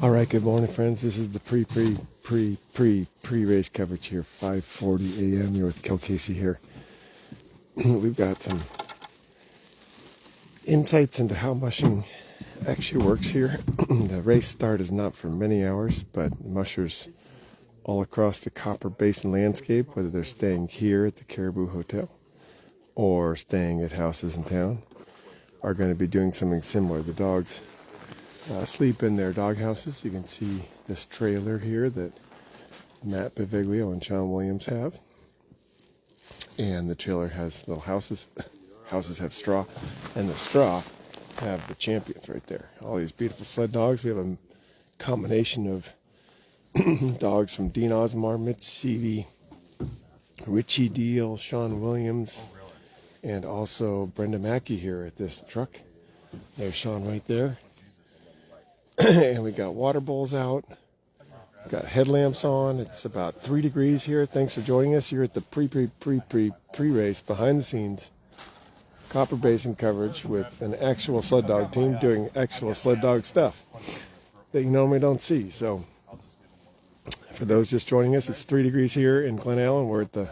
All right, good morning, friends. This is the pre-race coverage here, 5:40 a.m. You're with Casey here. We've got some insights into how mushing actually works here. The race start is not for many hours, but mushers all across the Copper Basin landscape, whether they're staying here at the Caribou Hotel or staying at houses in town, are going to be doing something similar. The dogs sleep in their dog houses. You can see this trailer here that Matt Paveglio and Sean Williams have. And the trailer has little houses. Houses have straw. And the straw have the champions right there. All these beautiful sled dogs. We have a combination of dogs from Dean Osmar, Mitch Seavey, Richie Deal, Sean Williams, and also Brenda Mackey here at this truck. There's Sean right there. And we got water bowls out. Got headlamps on. It's about 3 degrees here. Thanks for joining us. You're at the pre-race behind the scenes Copper Basin coverage with an actual sled dog team doing actual sled dog stuff that you normally don't see. So for those just joining us, it's 3 degrees here in Glen Allen. We're at the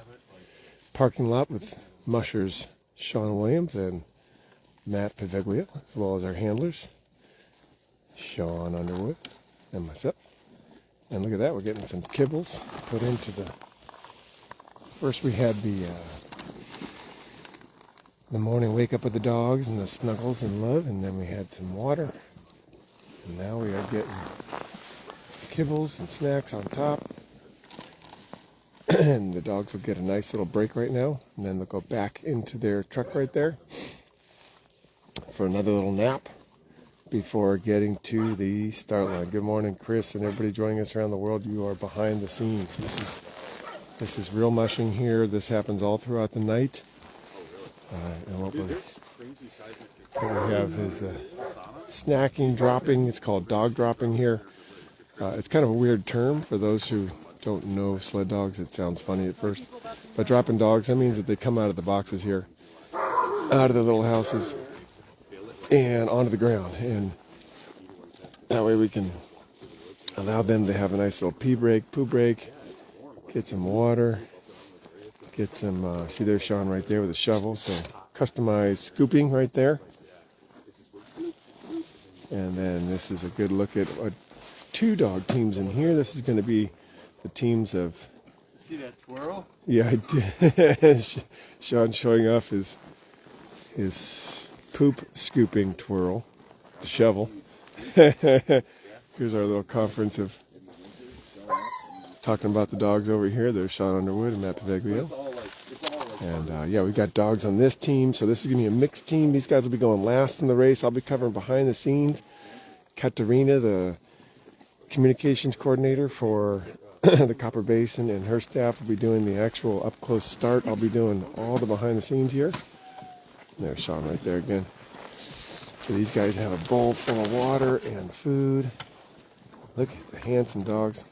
parking lot with Mushers, Sean Williams and Matt Paveglio, as well as our handlers, Sean Underwood and myself. And look at that, we're getting some kibbles put into the... First we had the morning wake up of the dogs and the snuggles and love, and then we had some water. And now we are getting kibbles and snacks on top. And the dogs will get a nice little break right now, and then they'll go back into their truck right there for another little nap before getting to the start line. Good morning, Chris, and everybody joining us around the world. You are behind the scenes. This is real mushing here. This happens all throughout the night. And what we have is snacking, dropping. It's called dog dropping here. It's kind of a weird term for those who don't know sled dogs. It sounds funny at first. But dropping dogs, that means that they come out of the boxes here, out of the little houses, and onto the ground, and that way we can allow them to have a nice little pee break, poo break, get some water, get some, see there's Sean right there with a shovel, so customized scooping right there. And then this is a good look at what 2 dog teams in here. This is going to be the teams of... See that twirl? Yeah, I did. Sean showing off his poop scooping twirl, the shovel. Here's our little conference of talking about the dogs over here. There's Sean Underwood and Matt Paveglio. And yeah, we got dogs on this team, so this is going to be a mixed team. These guys will be going last in the race. I'll be covering behind the scenes. Katerina, the communications coordinator for the Copper Basin, and her staff will be doing the actual up-close start. I'll be doing all the behind the scenes here. There's Sean right there again. So these guys have a bowl full of water and food. Look at the handsome dogs.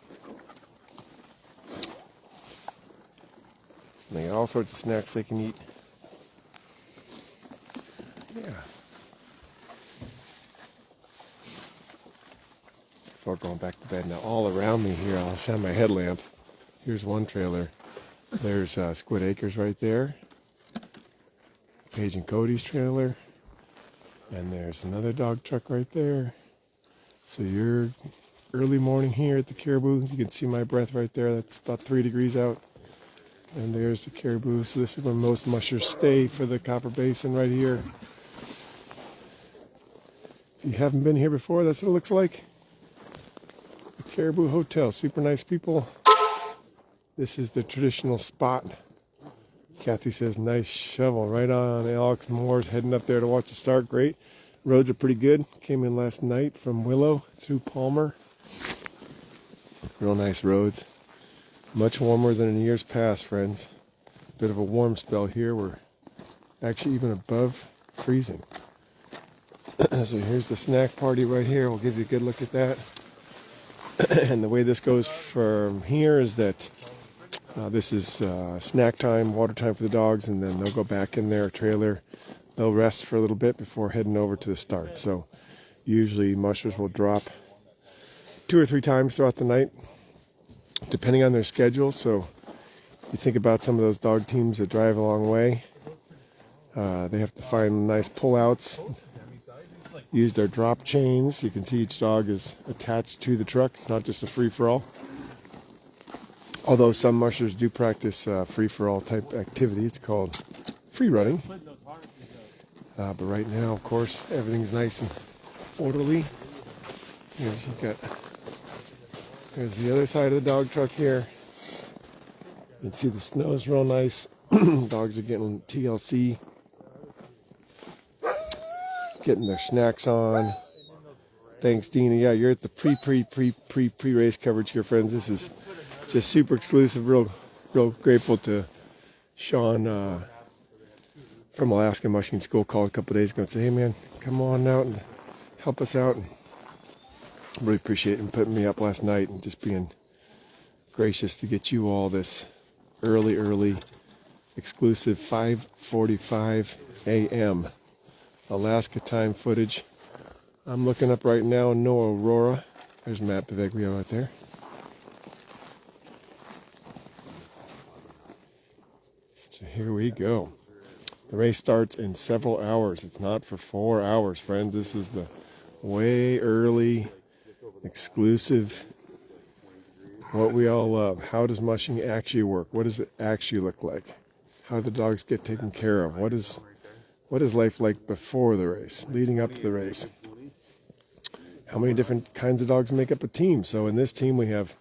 And they got all sorts of snacks they can eat. Yeah. Before going back to bed. Now all around me here, I'll shine my headlamp. Here's one trailer. There's Squid Acres right there. Paige and Cody's trailer, and there's another dog truck right there. So you're early morning here at the Caribou. You can see my breath right there. That's about 3 degrees out. And there's the Caribou. So this is where most mushers stay for the Copper Basin right here. If you haven't been here before, that's what it looks like. The Caribou Hotel. Super nice people. This is the traditional spot. Kathy says, nice shovel right on. Alex Moore's heading up there to watch the start. Great. Roads are pretty good. Came in last night from Willow through Palmer. Real nice roads. Much warmer than in years past, friends. Bit of a warm spell here. We're actually even above freezing. So here's the snack party right here. We'll give you a good look at that. And the way this goes from here is that this is snack time, water time for the dogs, and then they'll go back in their trailer. They'll rest for a little bit before heading over to the start. So usually mushers will drop 2 or 3 times throughout the night, depending on their schedule. So you think about some of those dog teams that drive a long way. They have to find nice pullouts, use their drop chains. You can see each dog is attached to the truck. It's not just a free-for-all. Although some mushers do practice free-for-all type activity. It's called free running. But right now, of course, everything's nice and orderly. There's the other side of the dog truck here. You can see the snow's real nice. Dogs are getting TLC, getting their snacks on. Thanks, Dina. Yeah, you're at the pre-race coverage here, friends. This is just super exclusive. Real grateful to Sean from Alaska Mushing School. Called a couple days ago and said, "Hey, man, come on out and help us out." And really appreciate him putting me up last night and just being gracious to get you all this early exclusive 5:45 a.m. Alaska time footage. I'm looking up right now, no Aurora. There's Matt Paveglio out there. So here we go. The race starts in several hours. It's not for 4 hours, friends. This is the way early, exclusive, what we all love. How does mushing actually work? What does it actually look like? How do the dogs get taken care of? What is life like before the race, leading up to the race? How many different kinds of dogs make up a team? So in this team we have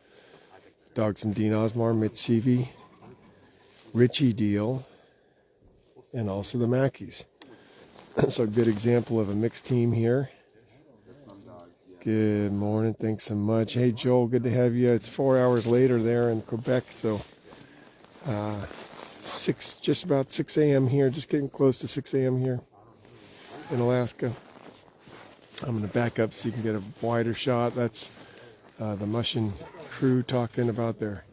dogs from Dean Osmar, Mitch Seavey, Richie Deal, and also the Mackies. So a good example of a mixed team here. Good morning, thanks so much. Hey Joel, good to have you. It's 4 hours later there in Quebec, so just about 6 a.m. here, just getting close to 6 a.m. here in Alaska. I'm going to back up so you can get a wider shot. That's the mushing crew talking about their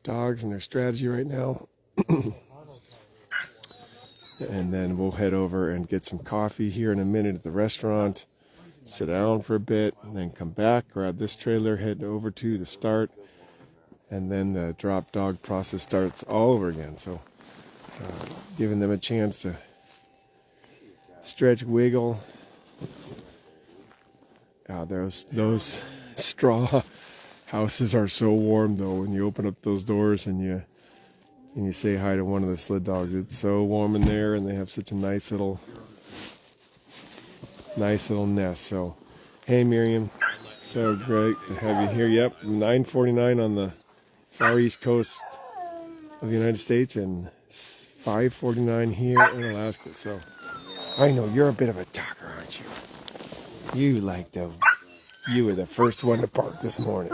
dogs and their strategy right now. And then we'll head over and get some coffee here in a minute at the restaurant, sit down for a bit, and then come back, grab this trailer, head over to the start, and then the drop dog process starts all over again. So giving them a chance to stretch, wiggle. Those straw houses are so warm though. When you open up those doors and you say hi to one of the sled dogs, it's so warm in there, and they have such a nice little nest. So, hey Miriam, so great to have you here. Yep, 9:49 on the far east coast of the United States and 5:49 here in Alaska. So, I know you're a bit of a talker, aren't you? You were the first one to park this morning.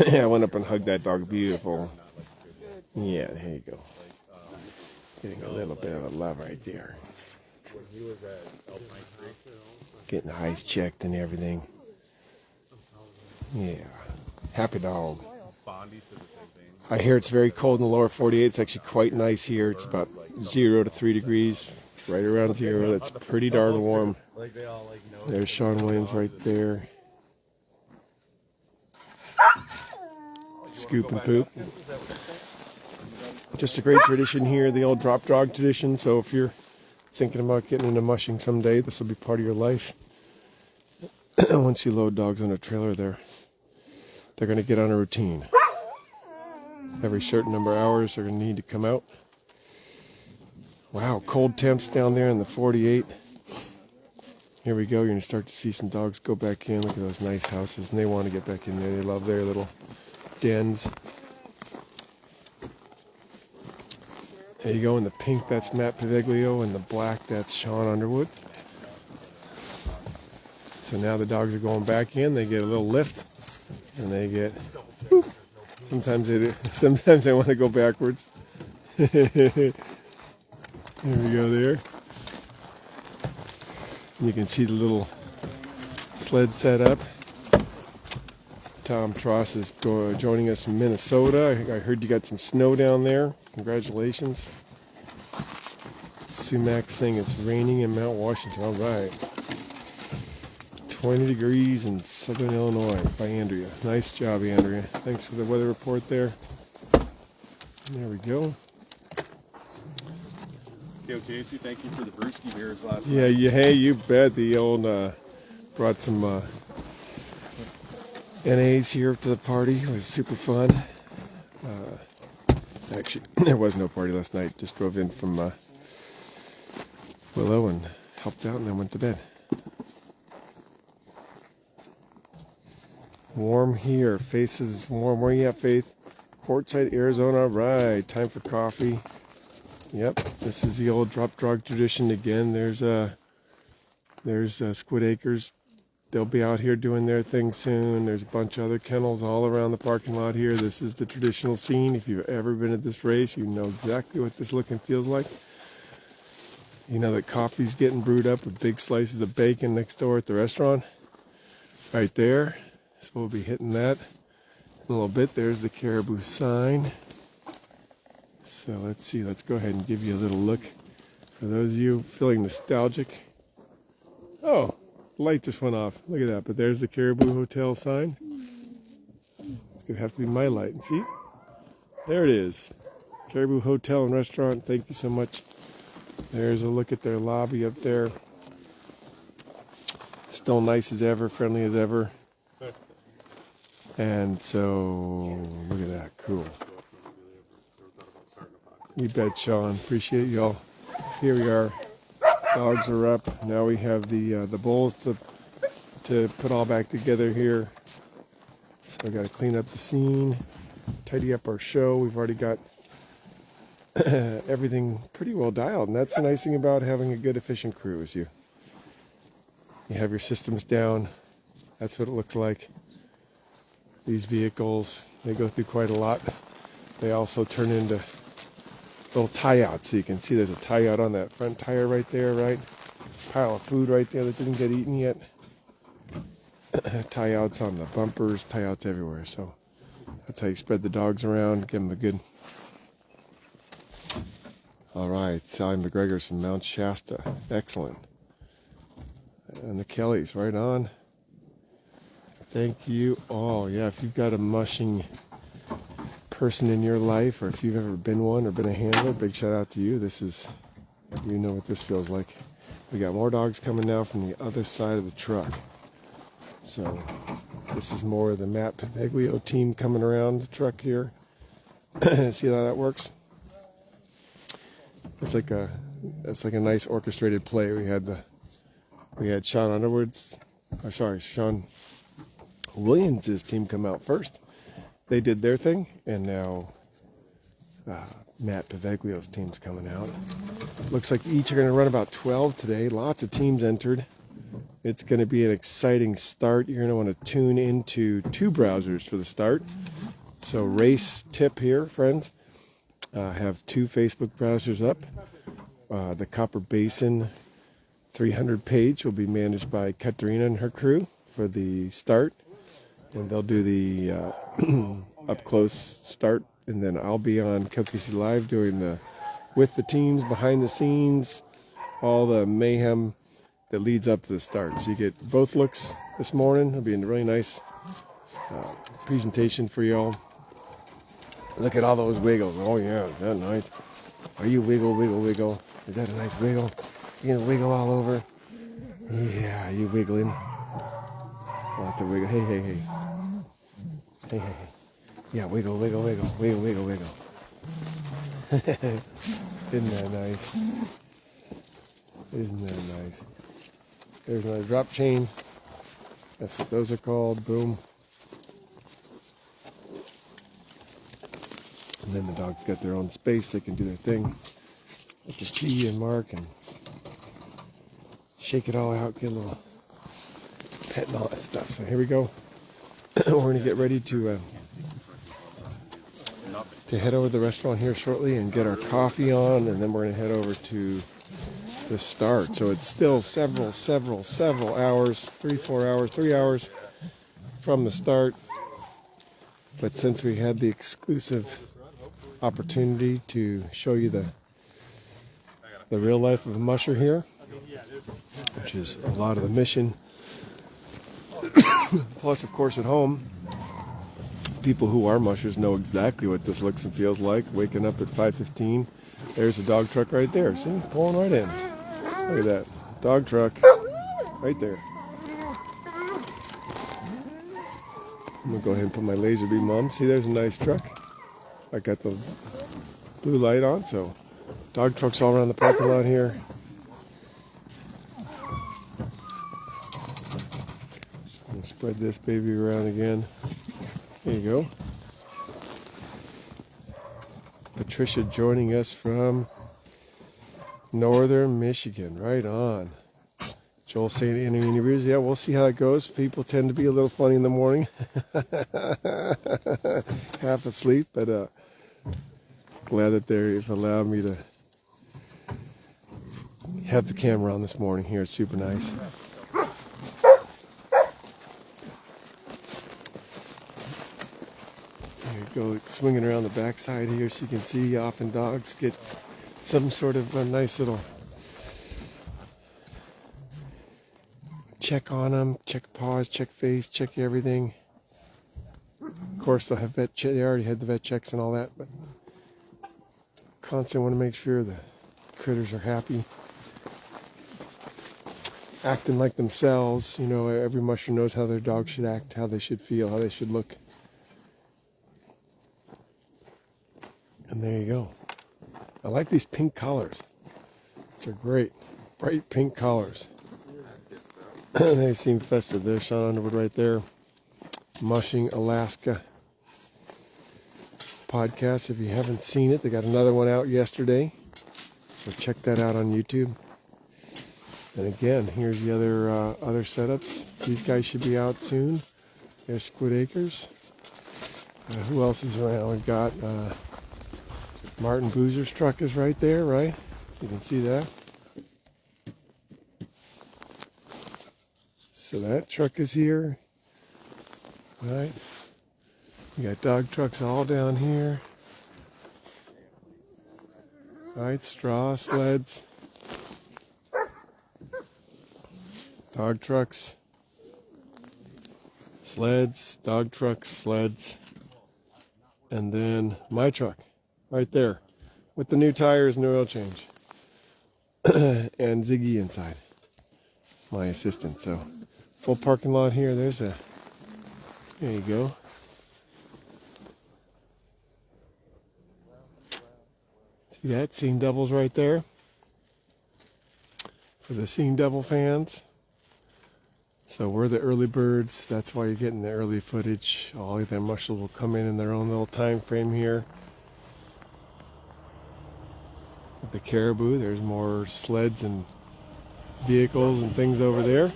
Yeah, I went up and hugged that dog. Beautiful. Yeah, there you go. Getting a little bit of a love right there. Getting the eyes checked and everything. Yeah. Happy dog. I hear it's very cold in the lower 48. It's actually quite nice here. It's about 0 to 3 degrees. Right around 0. That's pretty darn warm. There's Sean Williams right there. Scoop and poop. Just a great tradition here, the old drop dog tradition. So if you're thinking about getting into mushing someday, this will be part of your life. Once you load dogs on a trailer, they're going to get on a routine. Every certain number of hours, they're going to need to come out. Wow, cold temps down there in the 48. Here we go. You're going to start to see some dogs go back in. Look at those nice houses, and they want to get back in there. They love their little dens. There you go. In the pink, that's Matt Paveglio. In the black, that's Sean Underwood. So now the dogs are going back in. They get a little lift, and they get... Whoop. Sometimes they do. Sometimes they want to go backwards. There we go there. You can see the little sled set up. Tom Tross is joining us from Minnesota. I heard you got some snow down there. Congratulations. Sumac saying it's raining in Mount Washington. All right. 20 degrees in southern Illinois by Andrea. Nice job, Andrea. Thanks for the weather report there. There we go. Okay, Casey, thank you for the brewski beers last night. Yeah, hey, you bet. The old brought some NAs here up to the party. It was super fun. Actually, there was no party last night. Just drove in from Willow and helped out and then went to bed. Warm here. Faces warm. Where you at, Faith? Quartzsite, Arizona. Right. Time for coffee. Yep. This is the old drop drug tradition again. There's Squid Acres. They'll be out here doing their thing soon. There's a bunch of other kennels all around the parking lot here. This is the traditional scene. If you've ever been at this race, you know exactly what this look and feels like. You know that coffee's getting brewed up with big slices of bacon next door at the restaurant. Right there. So we'll be hitting that in a little bit. There's the Caribou sign. So let's see. Let's go ahead and give you a little look. For those of you feeling nostalgic. Oh, the light just went off. Look at that. But there's the Caribou Hotel sign. It's going to have to be my light. See? There it is. Caribou Hotel and Restaurant. Thank you so much. There's a look at their lobby up there. Still nice as ever, friendly as ever. And so, look at that. Cool. You bet, Sean. Appreciate y'all. Here we are. Dogs are up. Now we have the bowls to put all back together here. So I got to clean up the scene, tidy up our show. We've already got everything pretty well dialed, and that's the nice thing about having a good, efficient crew. Is you have your systems down. That's what it looks like. These vehicles, they go through quite a lot. They also turn into little tie outs. So you can see there's a tie out on that front tire right there, right? Pile of food right there that didn't get eaten yet. Tie outs on the bumpers, tie outs everywhere. So that's how you spread the dogs around, give them a good. All right, Sally McGregor's from Mount Shasta. Excellent. And the Kellys, right on. Thank you all. Yeah, if you've got a mushing person in your life, or if you've ever been one or been a handler, big shout out to you. This is, you know what this feels like. We got more dogs coming now from the other side of the truck. So this is more of the Matt Paveglio team coming around the truck here. See how that works? It's like a nice orchestrated play. We had Sean Underwood's, Sean Williams' team come out first. They did their thing, and now Matt Paveglio's team's coming out. Looks like each are going to run about 12 today. Lots of teams entered. It's going to be an exciting start. You're going to want to tune into 2 browsers for the start. So race tip here, friends. Have 2 Facebook browsers up. The Copper Basin 300 page will be managed by Katerina and her crew for the start. And they'll do the up close start, and then I'll be on KOKC Live doing with the teams, behind the scenes, all the mayhem that leads up to the start. So you get both looks this morning. It'll be a really nice presentation for y'all. Look at all those wiggles. Oh yeah, is that nice? Are you wiggle, wiggle, wiggle? Is that a nice wiggle? You gonna wiggle all over? Yeah, you wiggling. Lots of wiggle. Hey, hey, hey. Hey, hey, hey. Yeah, wiggle, wiggle, wiggle, wiggle, wiggle, wiggle. Isn't that nice? Isn't that nice? There's another drop chain. That's what those are called. Boom. And then the dogs got their own space. They can do their thing. Let the T and mark and shake it all out. Get a little pet and all that stuff. So here we go. We're going to get ready to head over to the restaurant here shortly and get our coffee on, and then we're going to head over to the start. So it's still several hours, 3 hours from the start. But since we had the exclusive opportunity to show you the real life of a musher here, which is a lot of the mission Plus, of course, at home, people who are mushers know exactly what this looks and feels like. Waking up at 5:15. There's a dog truck right there. See, pulling right in. Look at that. Dog truck right there. I'm going to go ahead and put my laser beam on. See, there's a nice truck. I got the blue light on, so dog trucks all around the parking lot here. I'm going to spread this baby around again. There you go. Patricia joining us from Northern Michigan. Right on. Joel saying any interviews. Yeah, we'll see how it goes. People tend to be a little funny in the morning. Half asleep, but glad that they've allowed me to have the camera on this morning here. It's super nice. There you go, swinging around the backside here so you can see often dogs get some sort of a nice little check on them, check paws, check face, check everything. Of course, they'll have vet they already had the vet checks and all that, but constantly want to make sure the critters are happy, acting like themselves. You know, every musher knows how their dog should act, how they should feel, how they should look. And there you go. I like these pink collars. These are great, bright pink collars. They seem festive. There's Sean Underwood right there. Mushing Alaska podcast. If you haven't seen it, they got another one out yesterday. So check that out on YouTube. And again, here's the other setups. These guys should be out soon. There's Squid Acres. Who else is around? We've got Martin Boozer's truck is right there, right? You can see that. So that truck is here, right? We got dog trucks all down here. Right, straw sleds, dog trucks, sleds, dog trucks, sleds, and then my truck, right there, with the new tires and oil change, and Ziggy inside, my assistant. So. Full parking lot here. There you go. See that? Seeing doubles right there. For the Seeing Double fans. So we're the early birds. That's why you're getting the early footage. All of them mushers will come in their own little time frame here. With the caribou, there's more sleds and vehicles and things over there.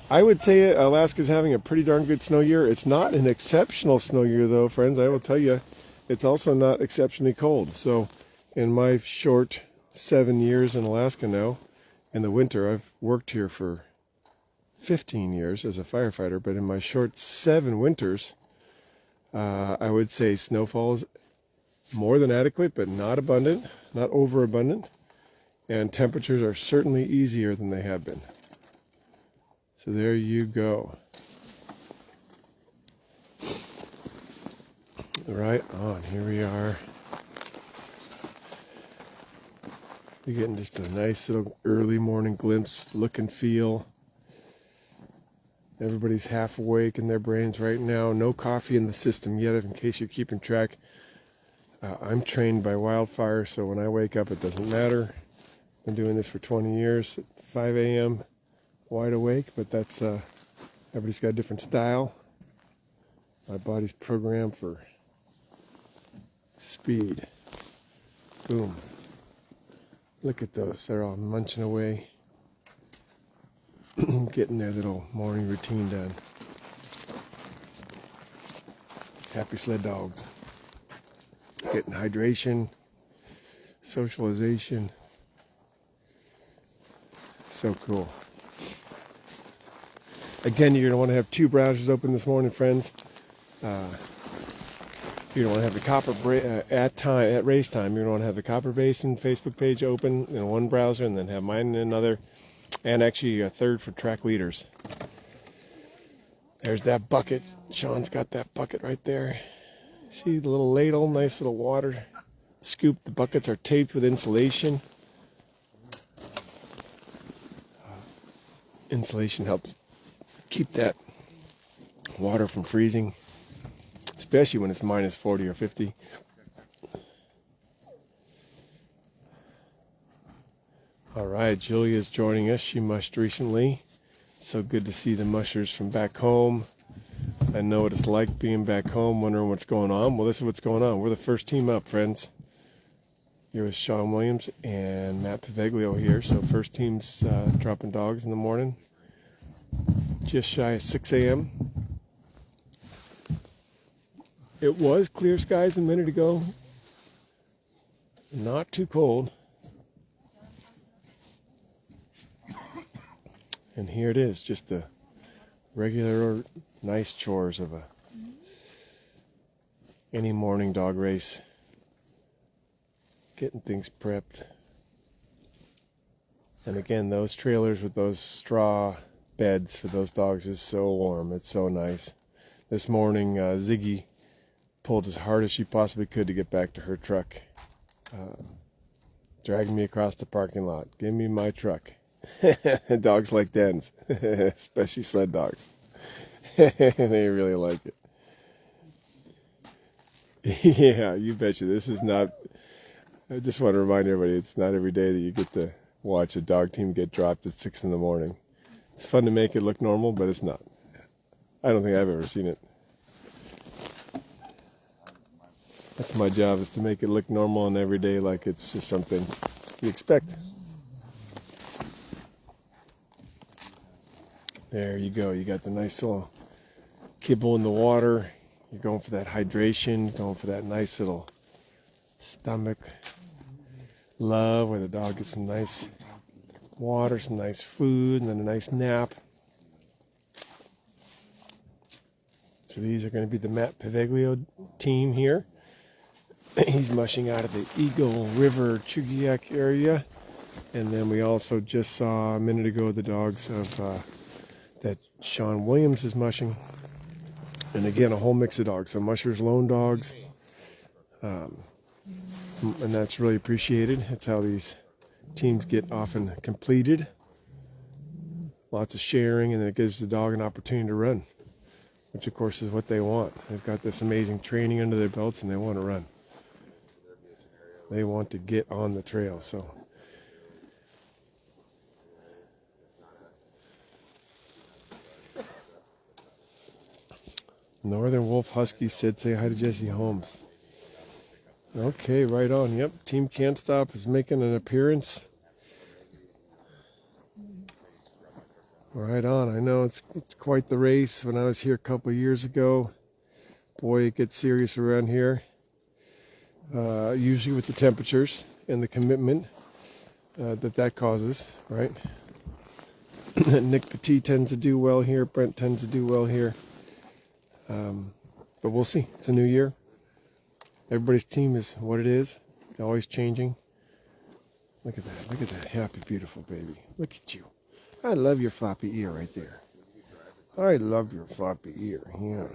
I would say Alaska's having a pretty darn good snow year. It's not an exceptional snow year, though, friends. I will tell you, it's also not exceptionally cold. So in my short 7 years in Alaska now, in the winter, I've worked here for 15 years as a firefighter, but in my short 7 winters, I would say snowfall is more than adequate, but not abundant, not overabundant, and temperatures are certainly easier than they have been. So there you go. Right on, here we are. You're getting just a nice little early morning glimpse, look and feel. Everybody's half awake in their brains right now. No coffee in the system yet, in case you're keeping track. I'm trained by wildfire, so when I wake up, it doesn't matter. Been doing this for 20 years, at 5 a.m., wide awake, but that's, everybody's got a different style. My body's programmed for speed. Boom. Look at those, they're all munching away. Getting their little morning routine done. Happy sled dogs. Getting hydration, socialization. So cool. Again, you're going to want to have 2 browsers open this morning, friends. You're going to want to have the copper at race time. You're going to want to have the Copper Basin Facebook page open in one browser, and then have mine in another, and actually a third for track leaders. There's that bucket. Sean's got that bucket right there. See the little ladle, nice little water scoop. The buckets are taped with insulation. Insulation helps keep that water from freezing, especially when it's minus 40 or 50. All right, Julia's joining us. She mushed recently. So good to see the mushers from back home. I know what it's like being back home, wondering what's going on. Well, this is what's going on. We're the first team up, friends. Here with Sean Williams and Matt Paveglio here. So first team's dropping dogs in the morning. Just shy of 6 a.m. It was clear skies a minute ago. Not too cold. And here it is, just the regular nice chores of any morning dog race. Getting things prepped. And again, those trailers with those straw beds for those dogs is so warm. It's so nice. This morning, Ziggy pulled as hard as she possibly could to get back to her truck. Dragging me across the parking lot. Give me my truck. Dogs like dens, especially sled dogs. They really like it. Yeah, you betcha. This is not, I just want to remind everybody, it's not every day that you get to watch a dog team get dropped at 6 in the morning. It's fun to make it look normal, but it's not. I don't think I've ever seen it. That's my job, is to make it look normal and every day like it's just something you expect. There you go. You got the nice little kibble in the water. You're going for that hydration, going for that nice little stomach love where the dog gets some nice water, some nice food, and then a nice nap. So these are going to be the Matt Paveglio team here. He's mushing out of the Eagle River Chugiak area. And then we also just saw a minute ago the dogs of that Sean Williams is mushing. And again, a whole mix of dogs. So Mushers, lone dogs. And that's really appreciated. That's how these teams get often completed. Lots of sharing, and then it gives the dog an opportunity to run, which of course is what they want. They've got this amazing training under their belts and they want to run. They want to get on the trail. So Northern Wolf Husky said say hi to Jessie Holmes. Okay, right on. Yep, Team Can't Stop is making an appearance. Right on. I know it's quite the race. When I was here a couple of years ago, boy, it gets serious around here. Usually with the temperatures and the commitment that causes, right? Nick Petit tends to do well here. Brent tends to do well here. But we'll see. It's a new year. Everybody's team is what it is. It's always changing. Look at that. Look at that happy, beautiful baby. Look at you. I love your floppy ear right there. I love your floppy ear. Yeah.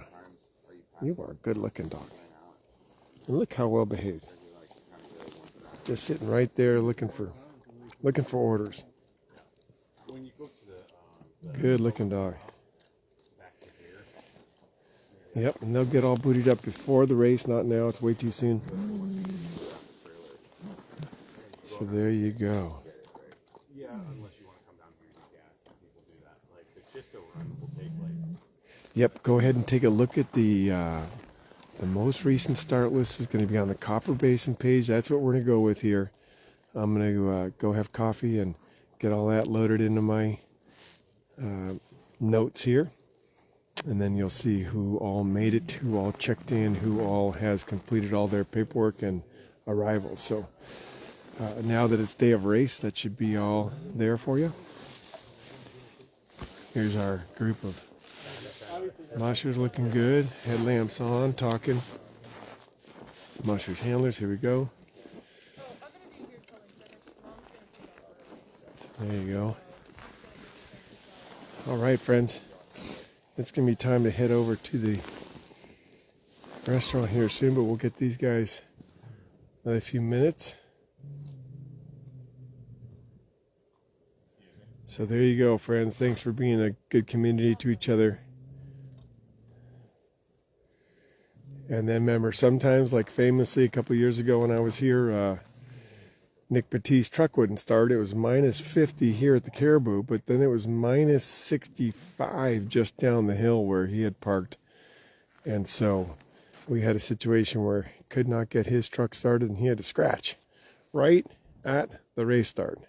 You are a good-looking dog. And look how well behaved. Just sitting right there looking for orders. Good-looking dog. Yep, and they'll get all booted up before the race, not now. It's way too soon. So there you go. Yep, go ahead and take a look at the most recent start list is going to be on the Copper Basin page. That's what we're going to go with here. I'm going to go have coffee and get all that loaded into my notes here. And then you'll see who all made it, who all checked in, who all has completed all their paperwork and arrivals. So now that it's day of race, that should be all there for you. Here's our group of Mushers looking good. Headlamps on, talking. Mushers handlers, here we go. There you go. All right, friends. it's going to be time to head over to the restaurant here soon, but we'll get these guys another few minutes. So there you go, friends. Thanks for being a good community to each other. And then remember, sometimes, like famously a couple years ago when I was here, Nick Petit's truck wouldn't start. It was minus 50 here at the Caribou, but then it was minus 65 just down the hill where he had parked. And so we had a situation where he could not get his truck started, and he had to scratch right at the race start.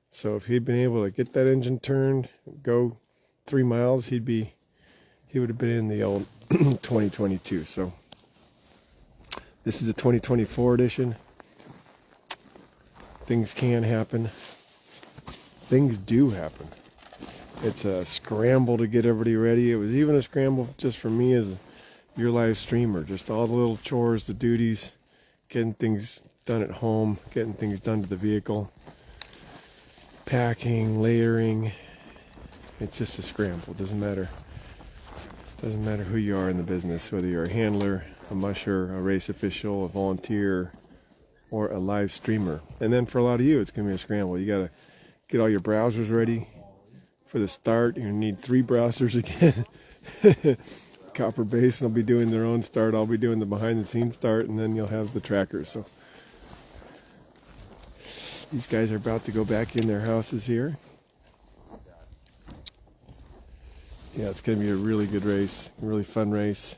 So if he'd been able to get that engine turned, go 3 miles, he would have been in the old 2022. So this is a 2024 edition. Things can happen. Things do happen. It's a scramble to get everybody ready. It was even a scramble just for me as your live streamer. Just all the little chores, the duties, getting things done at home, getting things done to the vehicle, packing, layering. It's just a scramble. It doesn't matter. Doesn't matter who you are in the business, whether you're a handler, a musher, a race official, a volunteer, or a live streamer. And then for a lot of you, it's going to be a scramble. You got to get all your browsers ready for the start. You're going to need 3 browsers again. Copper Basin will be doing their own start. I'll be doing the behind-the-scenes start, and then you'll have the trackers. So these guys are about to go back in their houses here. Yeah, it's going to be a really good race, a really fun race.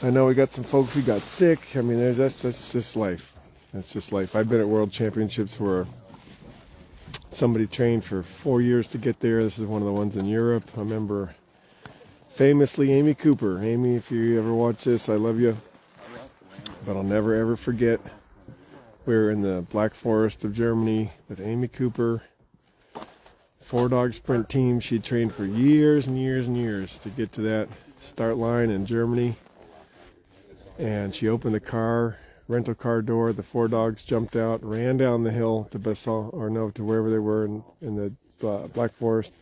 I know we got some folks who got sick. I mean, that's just life. That's just life. I've been at World Championships where somebody trained for 4 years to get there. This is one of the ones in Europe. I remember famously Amy Cooper. Amy, if you ever watch this, I love you. But I'll never, ever forget. We were in the Black Forest of Germany with Amy Cooper. 4-dog sprint team. She trained for years and years and years to get to that start line in Germany. And she opened the rental car door. The 4 dogs jumped out, ran down the hill to Basin, to wherever they were in the Black Forest.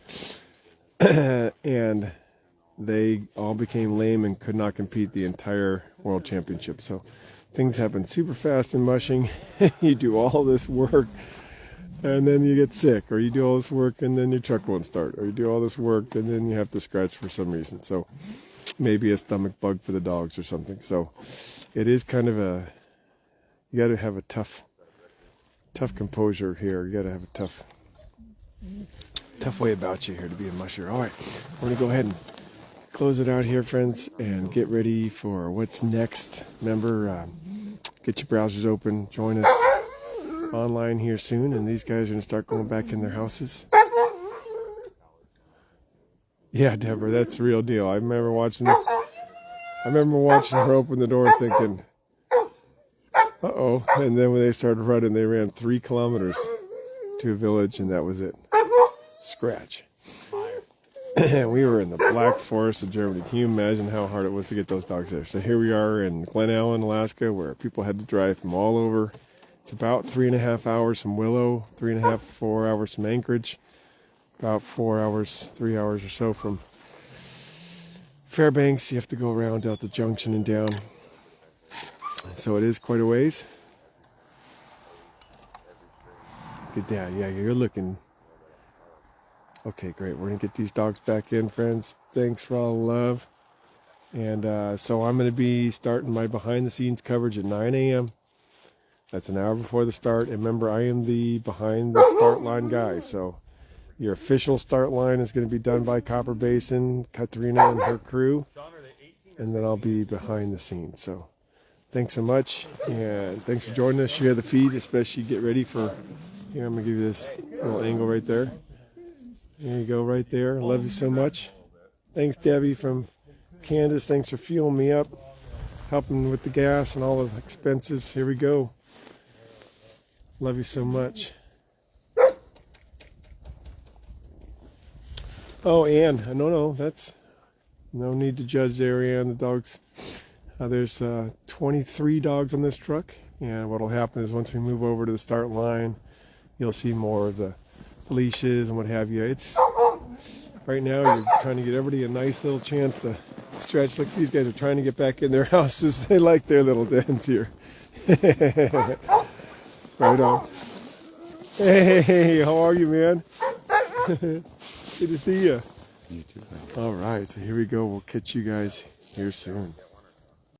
And they all became lame and could not compete the entire World Championship. So things happen super fast in mushing. You do all this work and then you get sick, or you do all this work and then your truck won't start, or you do all this work and then you have to scratch for some reason. So maybe a stomach bug for the dogs or something. So it is kind of you got to have a tough composure here. You got to have a tough way about you here to be a musher. All right, we're going to go ahead and close it out here, friends, and get ready for what's next. Remember, get your browsers open. Join us online here soon, and these guys are going to start going back in their houses. Yeah, Deborah, that's the real deal. I remember watching her open the door thinking, uh-oh. And then when they started running, they ran 3 kilometers to a village, and that was it. Scratch. And we were in the Black Forest of Germany. Can you imagine how hard it was to get those dogs there? So here we are in Glen Allen, Alaska, where people had to drive from all over. It's about 3.5 hours from Willow, 3.5, 4 hours from Anchorage, about 4 hours, 3 hours or so from Fairbanks. You have to go around Delta Junction and down. So it is quite a ways. Good dad. Yeah, you're looking. Okay, great. We're going to get these dogs back in, friends. Thanks for all the love. And so I'm going to be starting my behind-the-scenes coverage at 9 a.m. That's an hour before the start. And remember, I am the behind-the-start line guy. So your official start line is going to be done by Copper Basin, Katerina and her crew. And then I'll be behind the scenes. So thanks so much. And thanks for joining us. Share the feed, especially get ready for... Here, I'm going to give you this little angle right there. There you go, right there. Love you so much. Thanks, Debbie from Kansas. Thanks for fueling me up, helping with the gas and all the expenses. Here we go. Love you so much. Oh, Ann. No, that's no need to judge there, Ann. The dogs. There's 23 dogs on this truck, and what'll happen is once we move over to the start line, you'll see more of the leashes and what have you. Right now, you're trying to get everybody a nice little chance to stretch. Look, these guys are trying to get back in their houses. They like their little dens here. Right on. Hey, how are you, man? Good to see you. You too. All right, so here we go. We'll catch you guys here soon.